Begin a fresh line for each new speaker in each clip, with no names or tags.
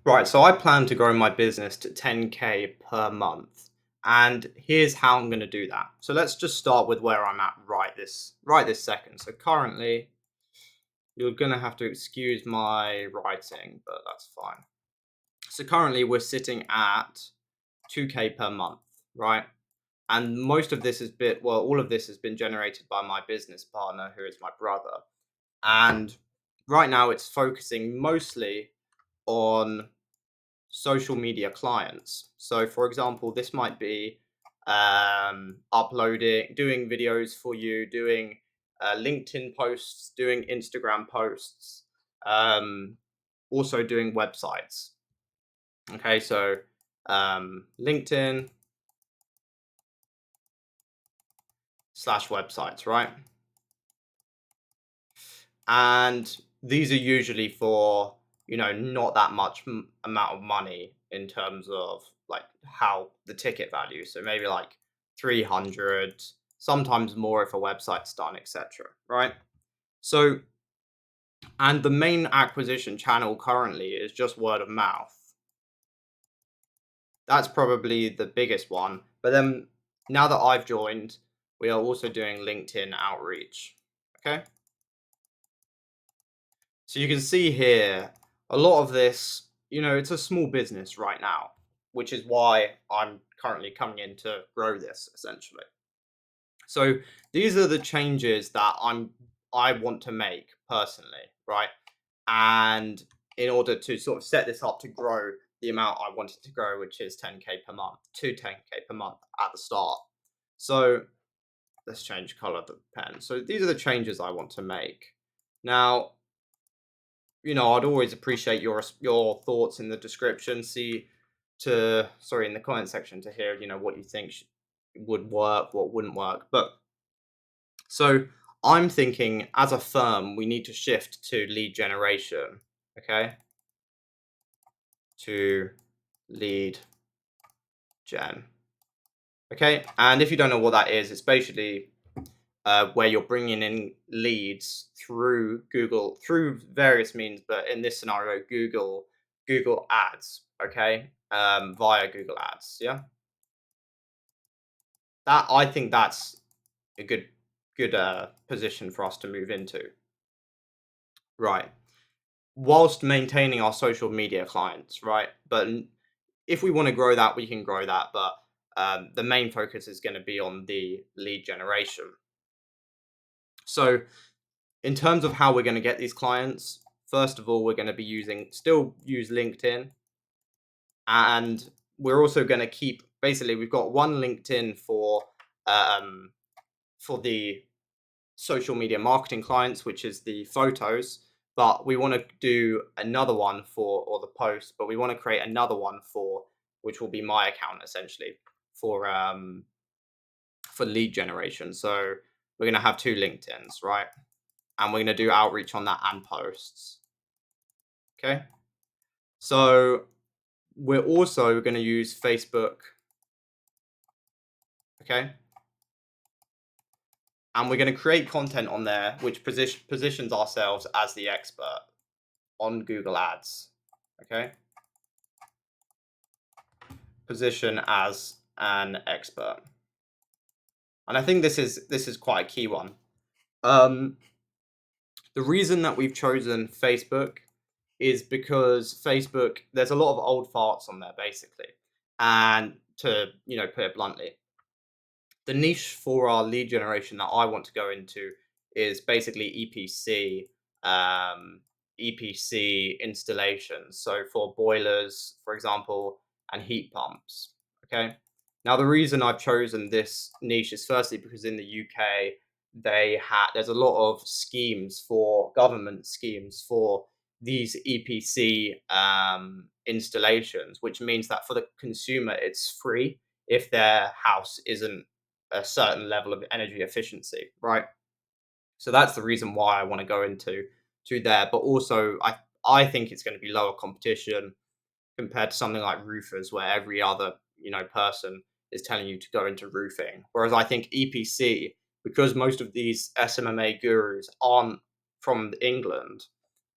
Right, so I plan to grow my business to 10K per month. And here's how I'm going to do that. So let's just start with where I'm at right this second. So currently, you're going to have to excuse my writing, but that's fine. So currently we're sitting at 2K per month, right? And most of this all of this has been generated by my business partner, who is my brother. And right now it's focusing mostly on social media clients. So, for example, this might be doing videos for you, doing LinkedIn posts, doing Instagram posts, um, also doing websites. Okay, so LinkedIn slash websites, right? And these are usually for not that much amount of money in terms of like how the ticket value, so maybe like 300, sometimes more if a website's done, etc., right? So, and the main acquisition channel currently is just word of mouth. That's probably the biggest one, but then now that I've joined, we are also doing LinkedIn outreach. Okay, so you can see here a lot of this, it's a small business right now, which is why I'm currently coming in to grow this essentially. So these are the changes that I want to make personally, right? And in order to sort of set this up to grow the amount I wanted to grow, which is 10K per month to 10K per month at the start. So let's change color of the pen. So these are the changes I want to make. Now, I'd always appreciate your thoughts in the description. In the comment section to hear, what you think would work, what wouldn't work. But so I'm thinking as a firm, we need to shift to lead generation. Okay, to lead gen. Okay, and if you don't know what that is, it's basically where you're bringing in leads through Google through various means, but in this scenario, Google Ads. Okay, via Google Ads. Yeah, that I think that's a good position for us to move into. Right, whilst maintaining our social media clients. Right, but if we want to grow that, we can grow that. But the main focus is going to be on the lead generation. So in terms of how we're going to get these clients, first of all, we're going to be still use LinkedIn, and we're also going to keep basically we've got one LinkedIn um for the social media marketing clients, which is the photos, but we want to do another one or the post, but we want to create another one which will be my account essentially for lead generation. So we're going to have two LinkedIns, right? And we're going to do outreach on that and posts. Okay. So we're also going to use Facebook. Okay. And we're going to create content on there which positions ourselves as the expert on Google Ads. Okay. Position as an expert. And I think this is quite a key one. Um, the reason that we've chosen Facebook is because Facebook, there's a lot of old farts on there basically. And to, put it bluntly, the niche for our lead generation that I want to go into is basically EPC installations. So for boilers, for example, and heat pumps. Okay. Now the reason I've chosen this niche is firstly because in the UK there's a lot of government schemes for these EPC installations, which means that for the consumer it's free if their house isn't a certain level of energy efficiency, right? So that's the reason why I want to go to there. But also, I think it's going to be lower competition compared to something like roofers, where every other person is telling you to go into roofing. Whereas I think EPC, because most of these SMMA gurus aren't from England,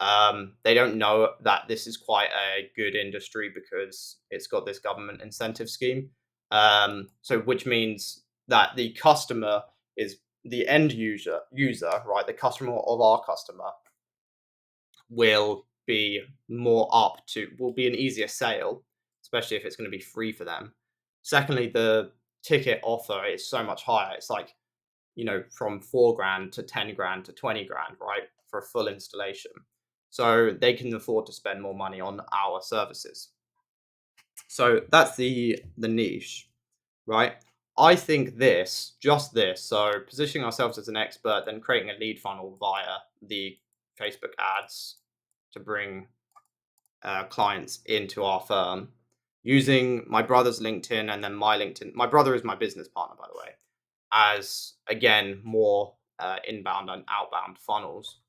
They don't know that this is quite a good industry because it's got this government incentive scheme. So which means that the customer is the end user, right? The customer of our customer will be will be an easier sale, especially if it's going to be free for them. Secondly, the ticket offer is so much higher. It's like, from 4 grand to 10 grand to 20 grand, right? For a full installation. So they can afford to spend more money on our services. So that's the niche, right? I think just this, so positioning ourselves as an expert, then creating a lead funnel via the Facebook ads to bring clients into our firm, using my brother's LinkedIn and then my LinkedIn. My brother is my business partner, by the way, as again more inbound and outbound funnels,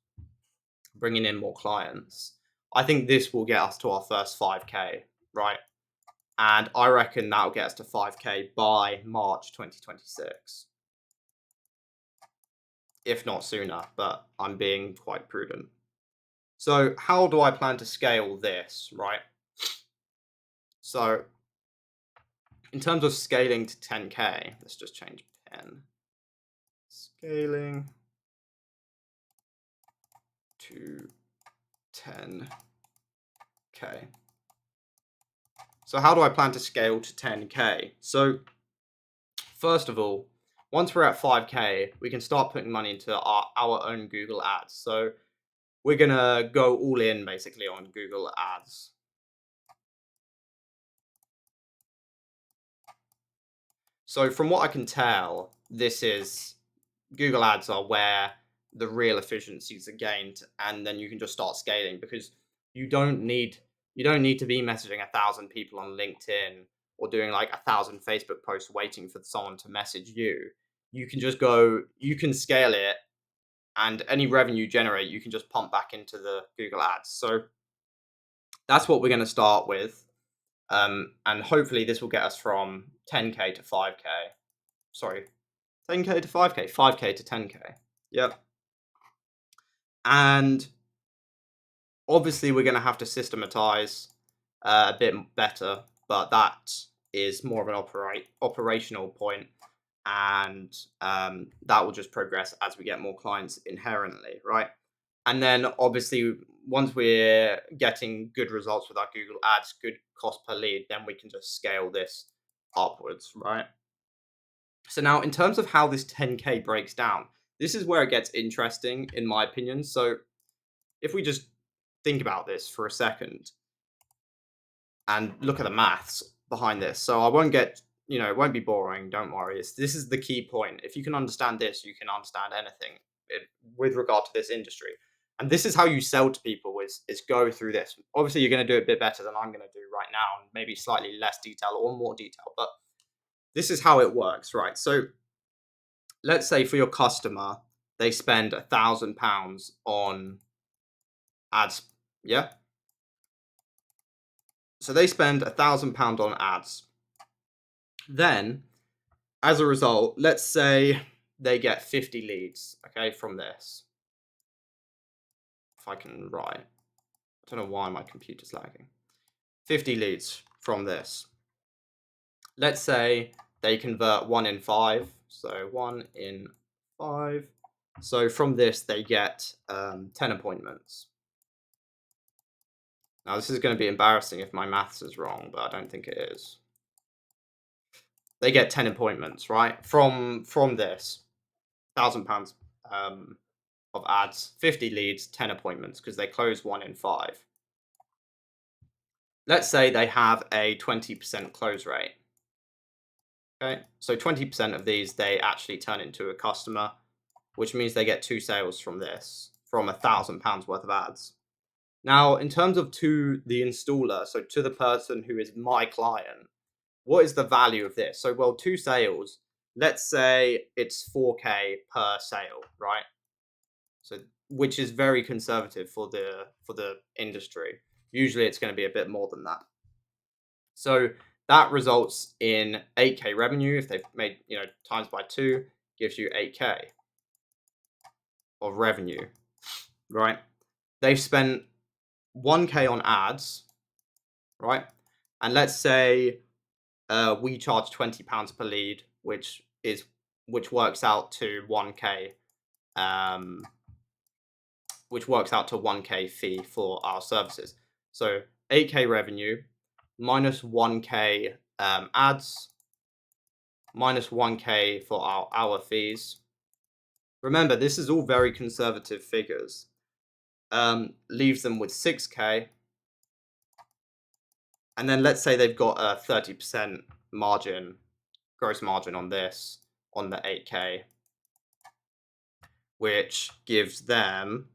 bringing in more clients. I think this will get us to our first 5K, right? And I reckon that'll get us to 5K by March 2026, if not sooner, but I'm being quite prudent. So, how do I plan to scale this, right? So, in terms of scaling to 10K, let's just change pen. Scaling to 10K. So how do I plan to scale to 10K? So first of all, once we're at 5K, we can start putting money into our own Google ads. So we're going to go all in basically on Google ads. So from what I can tell, Google ads are where the real efficiencies are gained, and then you can just start scaling because you don't need you don't need to be messaging 1,000 people on LinkedIn or doing like 1,000 Facebook posts waiting for someone to message you. You can scale it, and any revenue you generate, you can just pump back into the Google ads. So that's what we're going to start with. And hopefully this will get us from 10K to 5K. Sorry, 10K to 5K, 5K to 10K. Yep. And obviously, we're going to have to systematize a bit better, but that is more of an operational point, and that will just progress as we get more clients inherently, right? And then obviously, once we're getting good results with our Google Ads, good cost per lead, then we can just scale this upwards, right? So now, in terms of how this 10K breaks down, this is where it gets interesting, in my opinion. So if we just think about this for a second and look at the maths behind this. So I won't get, it won't be boring. Don't worry. This is the key point. If you can understand this, you can understand anything with regard to this industry. And this is how you sell to people is go through this. Obviously, you're going to do it a bit better than I'm going to do right now, and maybe slightly less detail or more detail. But this is how it works, right? So let's say for your customer, they spend £1,000 on ads. Yeah. So they spend £1,000 on ads. Then, as a result, let's say they get 50 leads, okay, from this. If I can write, I don't know why my computer's lagging. 50 leads from this. Let's say they convert 1 in 5. So 1 in 5. So from this, they get 10 appointments. Now, this is going to be embarrassing if my maths is wrong, but I don't think it is. They get 10 appointments, right? From this £1,000 of ads, 50 leads, 10 appointments because they close 1 in 5. Let's say they have a 20% close rate. Okay, so 20% of these they actually turn into a customer, which means they get 2 sales from this, from £1,000 worth of ads. Now, in terms of to the installer, so to the person who is my client, what is the value of this? So, well, 2 sales, let's say it's 4K per sale, right? So, which is very conservative for the industry. Usually, it's going to be a bit more than that. So that results in 8K revenue. If they've made times by 2, gives you 8K of revenue, right? they've spent 1K on ads, right? And let's say we charge £20 per lead, which works out to 1K, um, which works out to 1K fee for our services. So 8K revenue minus 1K ads minus 1K for our hour fees. Remember, this is all very conservative figures. Leaves them with 6K. And then let's say they've got a 30% margin, gross margin on this, on the 8K, which leaves them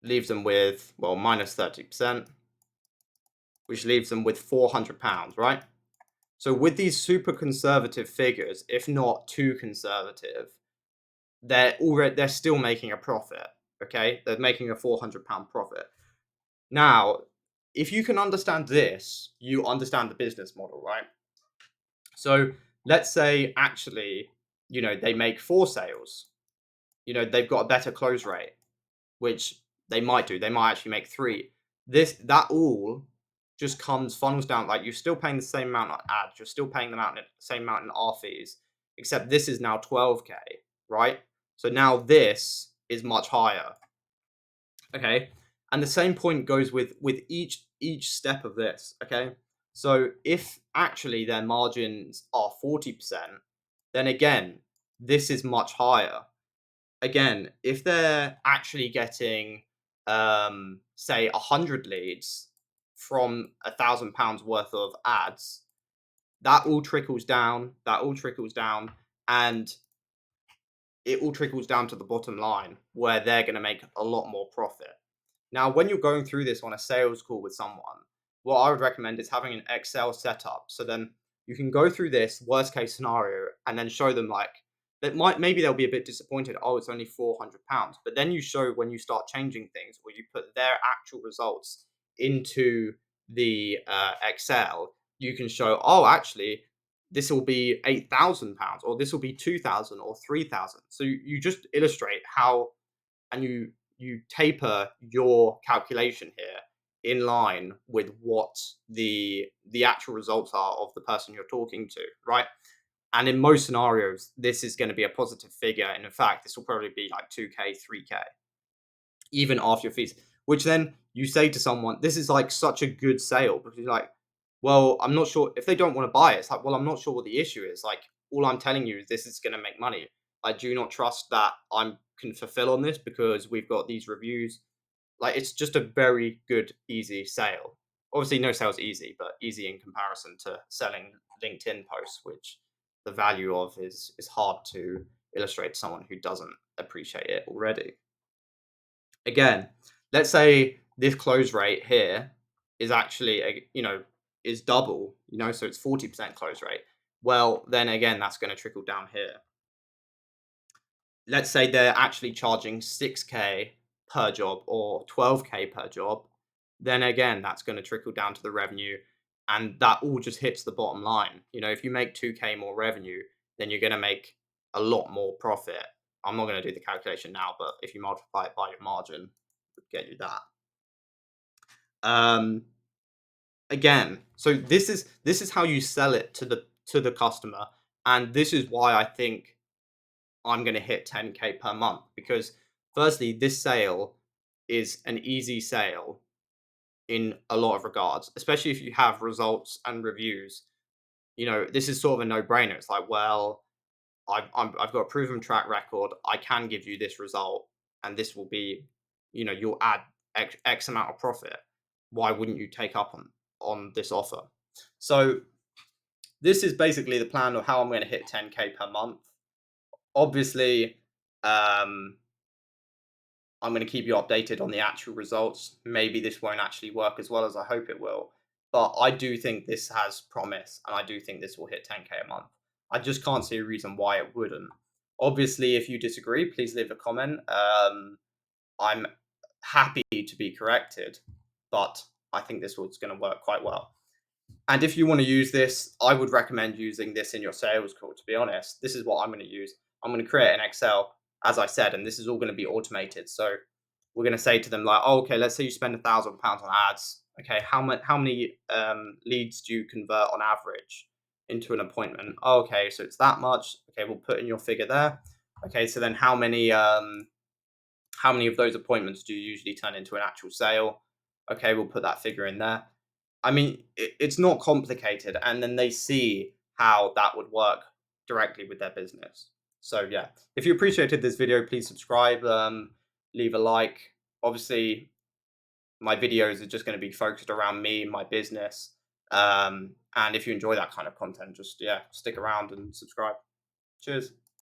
with, well, minus 30%, which leaves them with £400, right? So with these super conservative figures, if not too conservative, they're still making a profit. Okay, they're making a £400 profit. Now, if you can understand this, you understand the business model, right? So let's say actually, they make 4 sales. They've got a better close rate, which they might do. They might actually make 3. That all just funnels down. Like, you're still paying the same amount on ads. You're still paying the same amount in R fees, except this is now 12K, right? So now this is much higher. Okay, and the same point goes with each step of this. Okay, so if actually their margins are 40%, then again this is much higher. Again, if they're actually getting say 100 leads from £1,000 worth of ads, that all trickles down, and it all trickles down to the bottom line, where they're going to make a lot more profit. Now, when you're going through this on a sales call with someone, what I would recommend is having an Excel setup. So then you can go through this worst case scenario and then show them, like, maybe they'll be a bit disappointed. Oh, it's only £400. But then you show, when you start changing things, or you put their actual results into the Excel, you can show, oh, actually, this will be £8,000, or this will be 2,000 or 3,000. So you just illustrate how, and you taper your calculation here in line with what the actual results are of the person you're talking to, right? And in most scenarios, this is going to be a positive figure, and in fact, this will probably be like 2K, 3K, even after your fees. Which then you say to someone, this is like such a good sale, because you're like, well, I'm not sure if they don't want to buy it. It's like, well, I'm not sure what the issue is. Like, all I'm telling you is this is going to make money. I do not trust that I can fulfill on this because we've got these reviews. Like, it's just a very good, easy sale. Obviously, no sale's easy, but easy in comparison to selling LinkedIn posts, which the value of is hard to illustrate to someone who doesn't appreciate it already. Again, let's say this close rate here is actually is double, so it's 40% close rate. Well, then again, that's going to trickle down here. Let's say they're actually charging 6K per job or 12K per job, then again, that's going to trickle down to the revenue, and that all just hits the bottom line. If you make 2K more revenue, then you're going to make a lot more profit. I'm not going to do the calculation now, but if you multiply it by your margin, it would get you that. Again, so this is how you sell it to the customer, and this is why I think I'm going to hit 10K per month, because firstly, this sale is an easy sale in a lot of regards, especially if you have results and reviews. This is sort of a no-brainer. It's like, well, I've got a proven track record. I can give you this result, and this will be, you'll add X amount of profit. Why wouldn't you take up on this offer? So this is basically the plan of how I'm going to hit 10K per month. Obviously, I'm going to keep you updated on the actual results. Maybe this won't actually work as well as I hope it will, but I do think this has promise, and I do think this will hit 10K a month. I just can't see a reason why it wouldn't. Obviously, if you disagree, please leave a comment. I'm happy to be corrected, but I think this was going to work quite well. And if you want to use this, I would recommend using this in your sales call. To be honest, this is what I'm going to use. I'm going to create an Excel, as I said, and this is all going to be automated. So we're going to say to them like, oh, okay, let's say you spend £1,000 on ads. Okay, how many leads do you convert on average into an appointment? Oh, okay, so it's that much. Okay, we'll put in your figure there. Okay, so then how many of those appointments do you usually turn into an actual sale? Okay, we'll put that figure in there. I mean, it's not complicated, and then they see how that would work directly with their business. So yeah, if you appreciated this video, please subscribe, leave a like. Obviously, my videos are just going to be focused around me and my business. And if you enjoy that kind of content, just yeah, stick around and subscribe. Cheers.